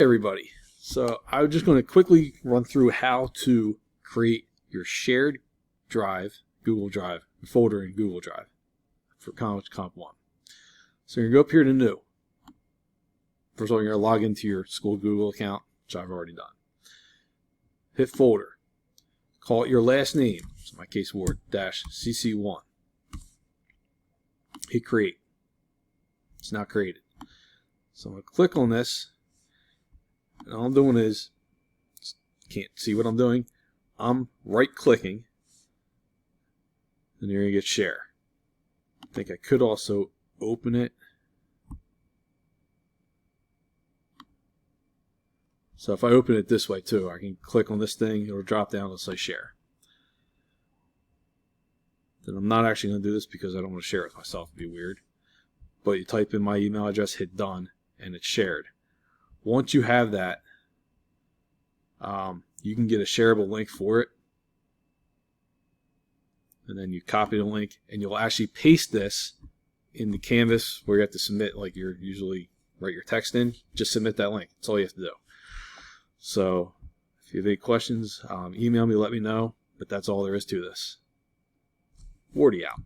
Everybody. So I'm just going to quickly run through how to create your shared drive, Google Drive, folder in Google Drive for College Comp 1. So you're going to go up here to New. First of all, you're going to log into your school Google account, which I've already done. Hit Folder. Call it your last name, so in my case Ward-CC1. Hit Create. It's now created. So I'm going to click on this. And all I'm doing is, can't see what I'm doing, I'm right clicking, and you're going to get share. I think I could also open it. So if I open it this way too, I can click on this thing, it'll drop down and say share. Then I'm not actually going to do this because I don't want to share it with myself, it'd be weird. But you type in my email address, hit done, and it's shared. Once you have that, you can get a shareable link for it. And then you copy the link, and you'll actually paste this in the Canvas where you have to submit, like you usually write your text in. Just submit that link. That's all you have to do. So if you have any questions, email me, let me know. But that's all there is to this. Wardy out.